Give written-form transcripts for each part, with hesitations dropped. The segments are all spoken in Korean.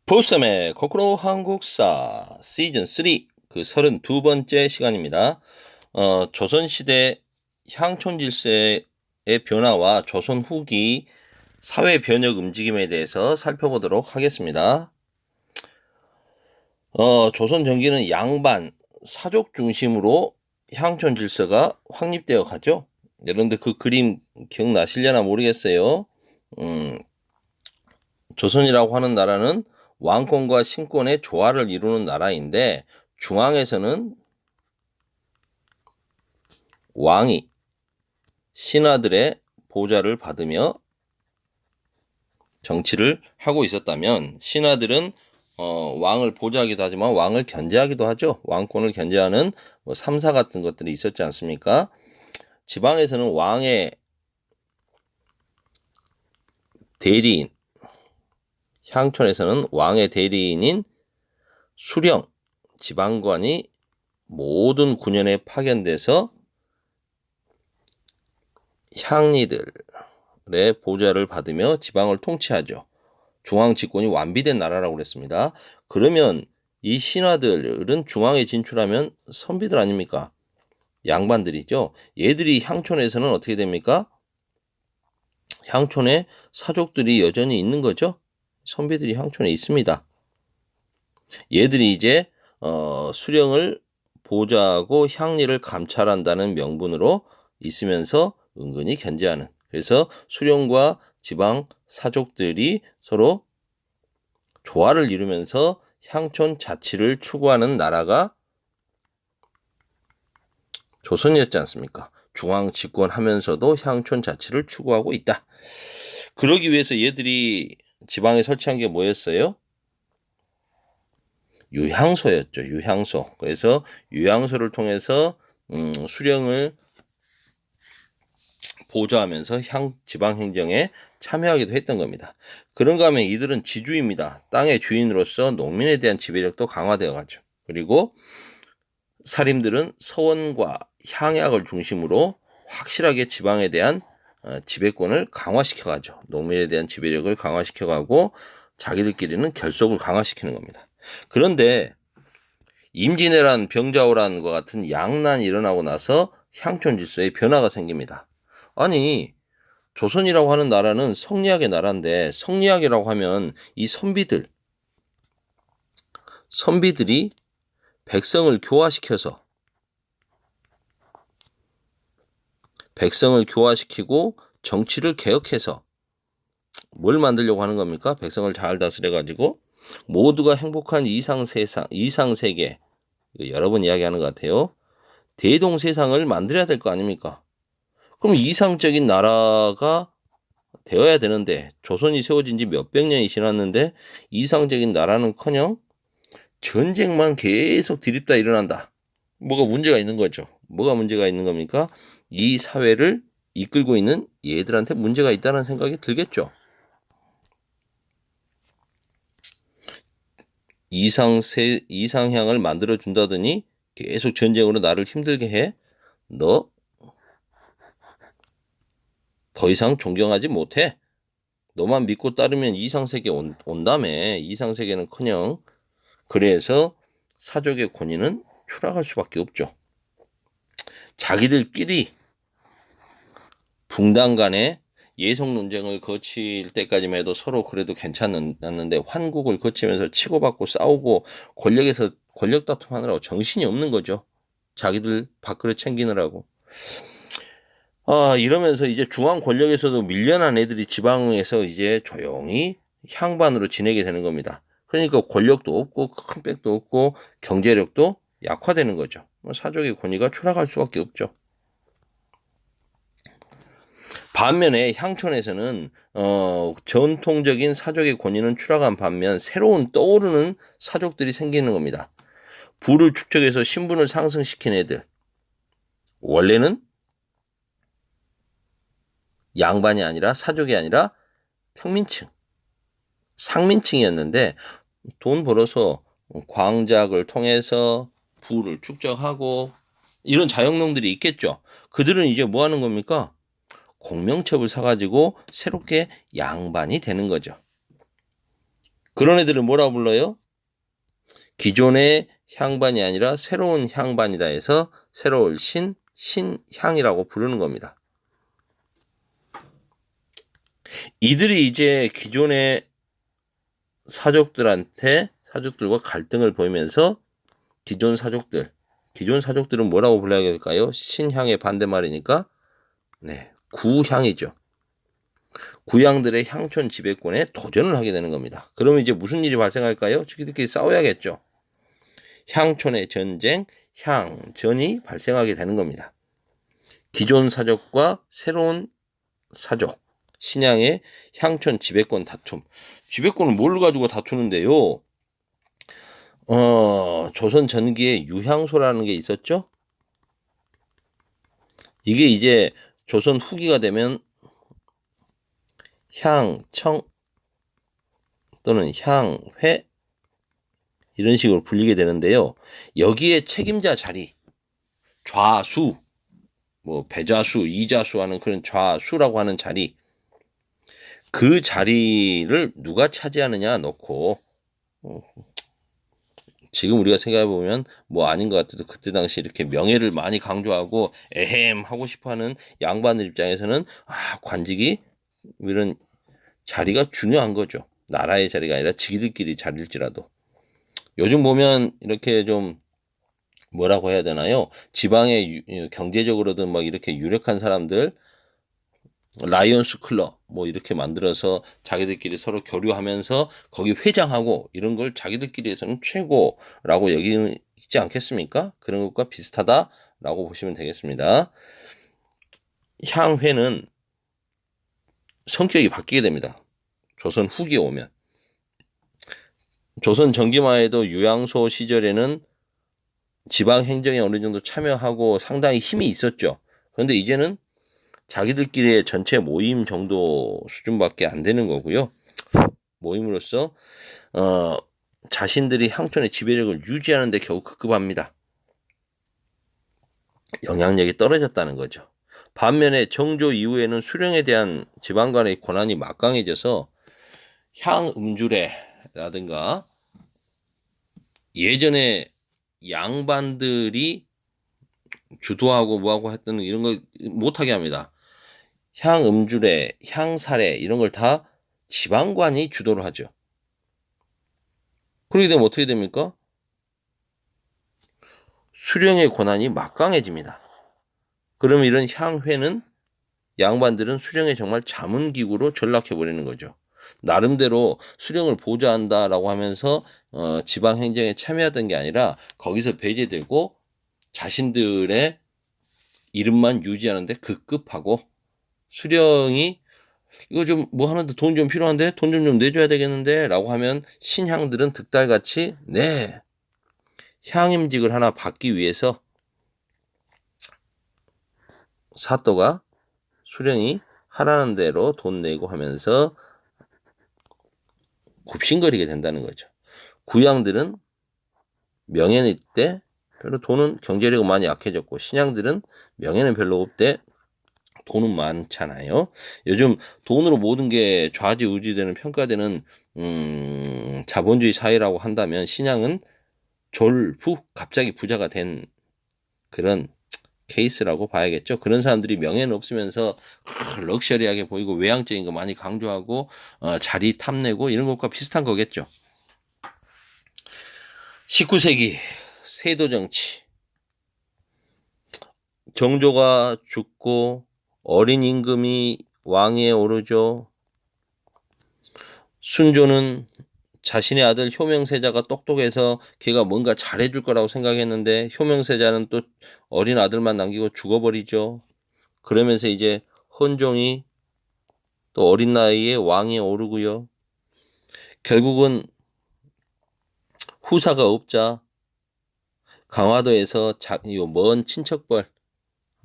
보쌈의 거꾸로 한국사 시즌 3 그 32번째 시간입니다. 조선시대 향촌 질서의 변화와 조선 후기 사회 변혁 움직임에 대해서 살펴보도록 하겠습니다. 조선 전기는 양반, 사족 중심으로 향촌 질서가 확립되어 가죠. 여러분들 그 그림 기억나시려나 모르겠어요. 조선이라고 하는 나라는 왕권과 신권의 조화를 이루는 나라인데 중앙에서는 왕이 신하들의 보좌를 받으며 정치를 하고 있었다면 신하들은 왕을 보좌하기도 하지만 왕을 견제하기도 하죠. 왕권을 견제하는 삼사 같은 것들이 있었지 않습니까? 지방에서는 왕의 대리인, 향촌에서는 왕의 대리인인 수령, 지방관이 모든 군현에 파견돼서 향리들의 보좌를 받으며 지방을 통치하죠. 중앙 집권이 완비된 나라라고 그랬습니다. 그러면 이 신하들은 중앙에 진출하면 선비들 아닙니까? 양반들이죠. 얘들이 향촌에서는 어떻게 됩니까? 향촌에 사족들이 여전히 있는 거죠. 선비들이 향촌에 있습니다. 얘들이 이제 수령을 보좌하고 향리를 감찰한다는 명분으로 있으면서 은근히 견제하는, 그래서 수령과 지방 사족들이 서로 조화를 이루면서 향촌 자치를 추구하는 나라가 조선이었지 않습니까? 중앙 집권하면서도 향촌 자치를 추구하고 있다. 그러기 위해서 얘들이 지방에 설치한 게 뭐였어요? 유향소였죠. 유향소. 그래서 유향소를 통해서 수령을 보좌하면서 지방 행정에 참여하기도 했던 겁니다. 그런가 하면 이들은 지주입니다. 땅의 주인으로서 농민에 대한 지배력도 강화되어 가죠. 그리고 사림들은 서원과 향약을 중심으로 확실하게 지방에 대한 지배권을 강화시켜 가죠. 농민에 대한 지배력을 강화시켜 가고 자기들끼리는 결속을 강화시키는 겁니다. 그런데 임진왜란, 병자호란과 같은 양난이 일어나고 나서 향촌 질서에 변화가 생깁니다. 아니, 조선이라고 하는 나라는 성리학의 나라인데 성리학이라고 하면 이 선비들이 백성을 교화시키고 정치를 개혁해서 뭘 만들려고 하는 겁니까? 백성을 잘 다스려가지고 모두가 행복한 이상세계, 여러 번 이야기하는 것 같아요. 대동세상을 만들어야 될 거 아닙니까? 그럼 이상적인 나라가 되어야 되는데 조선이 세워진 지 몇백 년이 지났는데 이상적인 나라는커녕 전쟁만 계속 드립다 일어난다. 뭐가 문제가 있는 거죠. 뭐가 문제가 있는 겁니까? 이 사회를 이끌고 있는 얘들한테 문제가 있다는 생각이 들겠죠. 이상향을 만들어 준다더니 계속 전쟁으로 나를 힘들게 해. 너 더 이상 존경하지 못해. 너만 믿고 따르면 이상세계 온다며. 이상세계는커녕. 그래서 사족의 권위는 추락할 수밖에 없죠. 자기들끼리 붕당 간에 예속 논쟁을 거칠 때까지만 해도 서로 그래도 괜찮았는데 환국을 거치면서 치고받고 싸우고 권력 다툼하느라고 정신이 없는 거죠. 자기들 밥그릇 챙기느라고. 이러면서 이제 중앙 권력에서도 밀려난 애들이 지방에서 이제 조용히 향반으로 지내게 되는 겁니다. 그러니까 권력도 없고 큰 빽도 없고 경제력도 약화되는 거죠. 사족의 권위가 추락할 수밖에 없죠. 반면에 향촌에서는 전통적인 사족의 권위는 추락한 반면 새로운 떠오르는 사족들이 생기는 겁니다. 부를 축적해서 신분을 상승시킨 애들. 원래는 양반이 아니라 사족이 아니라 평민층, 상민층이었는데 돈 벌어서 광작을 통해서 부를 축적하고 이런 자영농들이 있겠죠. 그들은 이제 뭐 하는 겁니까? 공명첩을 사가지고 새롭게 양반이 되는 거죠. 그런 애들을 뭐라고 불러요? 기존의 향반이 아니라 새로운 향반이다 해서 새로울 신향이라고 부르는 겁니다. 이들이 이제 기존의 사족들과 갈등을 보이면서 기존 사족들은 뭐라고 불러야 될까요? 신향의 반대말이니까 네, 구향이죠. 구향들의 향촌 지배권에 도전을 하게 되는 겁니다. 그러면 이제 무슨 일이 발생할까요? 자기들끼리 싸워야겠죠. 향촌의 전쟁, 향전이 발생하게 되는 겁니다. 기존 사족과 새로운 사족, 신향의 향촌 지배권 다툼. 지배권을 뭘 가지고 다투는데요? 조선 전기에 유향소라는 게 있었죠? 이게 이제 조선 후기가 되면 향청 또는 향회 이런 식으로 불리게 되는데요. 여기에 책임자 자리, 좌수, 뭐 배좌수, 이좌수 하는 그런 좌수라고 하는 자리, 그 자리를 누가 차지하느냐 놓고 지금 우리가 생각해보면 뭐 아닌 것 같아도 그때 당시 이렇게 명예를 많이 강조하고 에헴 하고 싶어하는 양반들 입장에서는 관직이 이런 자리가 중요한 거죠. 나라의 자리가 아니라 지들끼리 자리일지라도. 요즘 보면 이렇게 좀 뭐라고 해야 되나요? 지방의 경제적으로든 막 이렇게 유력한 사람들 라이온스 클럽 뭐 이렇게 만들어서 자기들끼리 서로 교류하면서 거기 회장하고 이런 걸 자기들끼리에서는 최고라고 여기지 않겠습니까? 그런 것과 비슷하다라고 보시면 되겠습니다. 향회는 성격이 바뀌게 됩니다. 조선 후기에 오면. 조선 전기마에도 유양소 시절에는 지방 행정에 어느 정도 참여하고 상당히 힘이 있었죠. 그런데 이제는 자기들끼리의 전체 모임 정도 수준밖에 안 되는 거고요. 모임으로써 자신들이 향촌의 지배력을 유지하는 데 겨우 급급합니다. 영향력이 떨어졌다는 거죠. 반면에 정조 이후에는 수령에 대한 지방 간의 권한이 막강해져서 향음주례라든가 예전에 양반들이 주도하고 뭐하고 했던 이런 거 못하게 합니다. 향음주례, 향사례 이런 걸 다 지방관이 주도를 하죠. 그렇게 되면 어떻게 됩니까? 수령의 권한이 막강해집니다. 그러면 이런 향회는 양반들은 수령의 정말 자문기구로 전락해버리는 거죠. 나름대로 수령을 보좌한다라고 하면서 지방 행정에 참여하던 게 아니라 거기서 배제되고 자신들의 이름만 유지하는데 급급하고 수령이 이거 좀 뭐 하는데 돈 좀 필요한데 돈 좀 내줘야 되겠는데 라고 하면 신향들은 득달같이 네 향임직을 하나 받기 위해서 사또가 수령이 하라는 대로 돈 내고 하면서 굽신거리게 된다는 거죠. 구양들은 명예는 있대 별로 돈은 경제력은 많이 약해졌고 신양들은 명예는 별로 없대 돈은 많잖아요. 요즘 돈으로 모든 게 좌지우지되는 평가되는 자본주의 사회라고 한다면 신양은 갑자기 부자가 된 그런 케이스라고 봐야겠죠. 그런 사람들이 명예는 없으면서 럭셔리하게 보이고 외향적인 거 많이 강조하고 자리 탐내고 이런 것과 비슷한 거겠죠. 19세기 세도정치 정조가 죽고 어린 임금이 왕위에 오르죠. 순조는 자신의 아들 효명세자가 똑똑해서 걔가 뭔가 잘해줄 거라고 생각했는데 효명세자는 또 어린 아들만 남기고 죽어버리죠. 그러면서 이제 헌종이 또 어린 나이에 왕위에 오르고요. 결국은 후사가 없자 강화도에서 먼 친척벌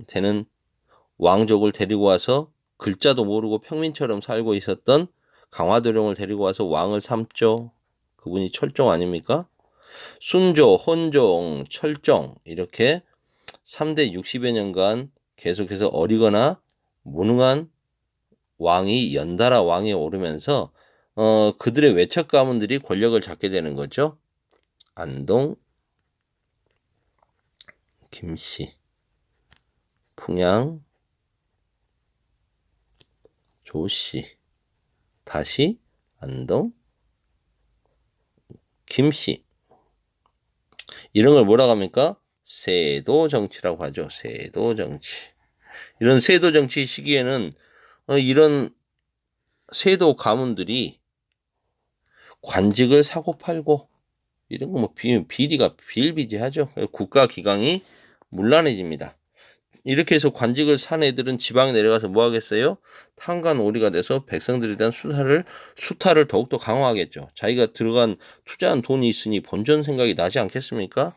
되는 왕족을 데리고 와서 글자도 모르고 평민처럼 살고 있었던 강화도령을 데리고 와서 왕을 삼죠. 그분이 철종 아닙니까? 순조, 헌종, 철종 이렇게 3대 60여 년간 계속해서 어리거나 무능한 왕이 연달아 왕에 오르면서 그들의 외척 가문들이 권력을 잡게 되는 거죠. 안동, 김씨, 풍양, 조씨, 다시 안동, 김씨. 이런 걸 뭐라고 합니까? 세도 정치라고 하죠. 세도 정치. 이런 세도 정치 시기에는 이런 세도 가문들이 관직을 사고 팔고 이런 거 뭐 비리가 비일비재하죠. 국가 기강이 문란해집니다. 이렇게 해서 관직을 산 애들은 지방에 내려가서 뭐 하겠어요? 탄관오리가 돼서 백성들에 대한 수탈을 더욱더 강화하겠죠. 자기가 투자한 돈이 있으니 본전 생각이 나지 않겠습니까?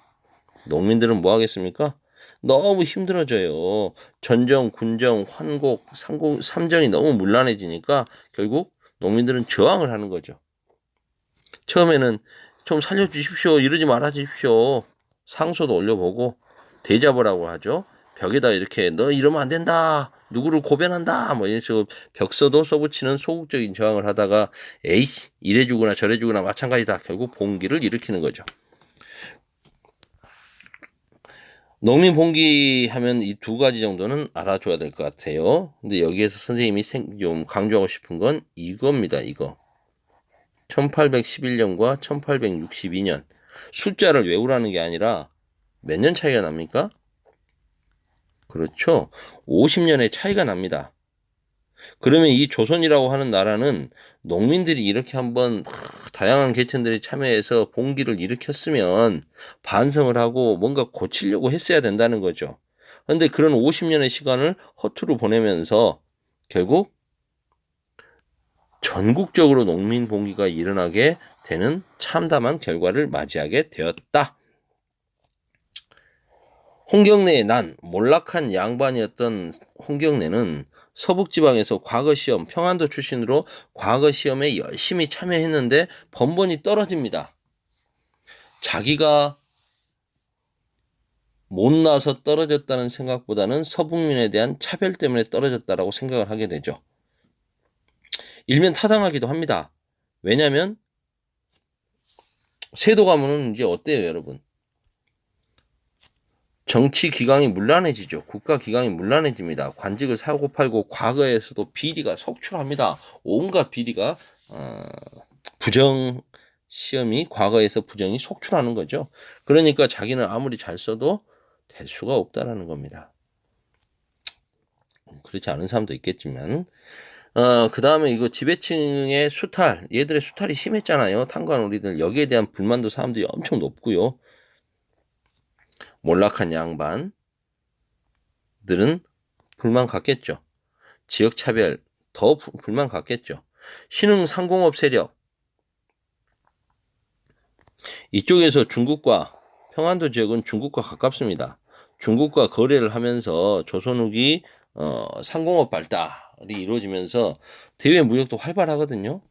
농민들은 뭐 하겠습니까? 너무 힘들어져요. 전정, 군정, 환곡, 삼정이 너무 문란해지니까 결국 농민들은 저항을 하는 거죠. 처음에는 좀 살려주십시오. 이러지 말아주십시오. 상소도 올려보고 대자보라고 하죠. 벽에다 이렇게 너 이러면 안 된다. 누구를 고변한다. 뭐 이런 식으로 벽서도 써붙이는 소극적인 저항을 하다가 에이씨 이래주거나 저래주거나 마찬가지다. 결국 봉기를 일으키는 거죠. 농민 봉기하면 이 두 가지 정도는 알아줘야 될 것 같아요. 근데 여기에서 선생님이 좀 강조하고 싶은 건 이겁니다. 이거. 1811년과 1862년. 숫자를 외우라는 게 아니라 몇 년 차이가 납니까? 그렇죠. 50년의 차이가 납니다. 그러면 이 조선이라고 하는 나라는 농민들이 이렇게 한번 다양한 계층들이 참여해서 봉기를 일으켰으면 반성을 하고 뭔가 고치려고 했어야 된다는 거죠. 그런데 그런 50년의 시간을 허투루 보내면서 결국 전국적으로 농민 봉기가 일어나게 되는 참담한 결과를 맞이하게 되었다. 홍경래의 난, 몰락한 양반이었던 홍경래는 서북지방에서 과거 시험, 평안도 출신으로 과거 시험에 열심히 참여했는데 번번이 떨어집니다. 자기가 못나서 떨어졌다는 생각보다는 서북민에 대한 차별 때문에 떨어졌다라고 생각을 하게 되죠. 일면 타당하기도 합니다. 왜냐하면 세도 가문은 이제 어때요, 여러분? 정치 기강이 문란해지죠. 국가 기강이 문란해집니다. 관직을 사고 팔고 과거에서도 비리가 속출합니다. 온갖 비리가 부정 시험이 과거에서 부정이 속출하는 거죠. 그러니까 자기는 아무리 잘 써도 될 수가 없다라는 겁니다. 그렇지 않은 사람도 있겠지만 그 다음에 이거 지배층의 수탈, 얘들의 수탈이 심했잖아요. 탄관오리들. 여기에 대한 불만도 사람들이 엄청 높고요. 몰락한 양반들은 불만 갖겠죠. 지역차별 더 불만 갖겠죠. 신흥 상공업 세력 이쪽에서 중국과 평안도 지역은 중국과 가깝습니다. 중국과 거래를 하면서 조선 후기 상공업 발달이 이루어지면서 대외 무역도 활발하거든요.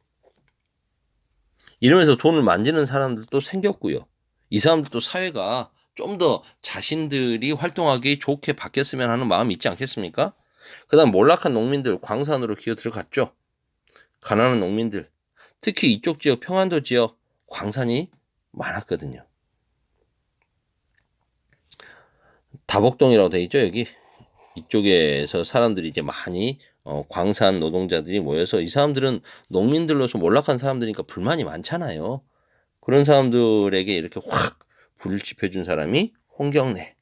이러면서 돈을 만지는 사람들도 생겼고요. 이 사람들도 사회가 좀 더 자신들이 활동하기 좋게 바뀌었으면 하는 마음이 있지 않겠습니까? 그 다음 몰락한 농민들 광산으로 기어 들어갔죠. 가난한 농민들. 특히 이쪽 지역 평안도 지역 광산이 많았거든요. 다복동이라고 돼 있죠, 여기. 이쪽에서 사람들이 이제 많이 광산 노동자들이 모여서 이 사람들은 농민들로서 몰락한 사람들이니까 불만이 많잖아요. 그런 사람들에게 이렇게 확 불을 지펴준 사람이 홍경래.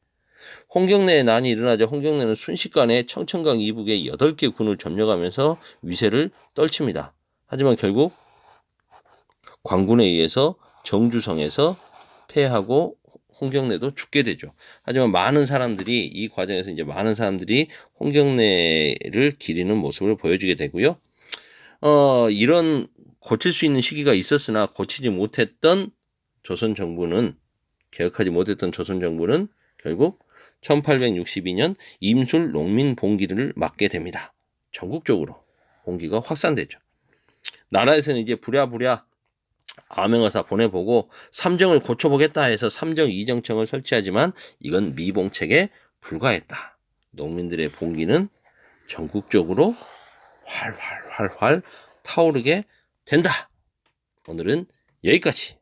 홍경래의 난이 일어나자 홍경래는 순식간에 청천강 이북의 8개 군을 점령하면서 위세를 떨칩니다. 하지만 결국 광군에 의해서 정주성에서 패하고 홍경래도 죽게 되죠. 하지만 많은 사람들이 이 과정에서 이제 많은 사람들이 홍경래를 기리는 모습을 보여주게 되고요. 이런 고칠 수 있는 시기가 있었으나 고치지 못했던 조선 정부는 개혁하지 못했던 조선 정부는 결국 1862년 임술 농민 봉기를 맞게 됩니다. 전국적으로 봉기가 확산되죠. 나라에서는 이제 부랴부랴 암행어사 보내보고 삼정을 고쳐보겠다 해서 삼정 이정청을 설치하지만 이건 미봉책에 불과했다. 농민들의 봉기는 전국적으로 활활 타오르게 된다. 오늘은 여기까지.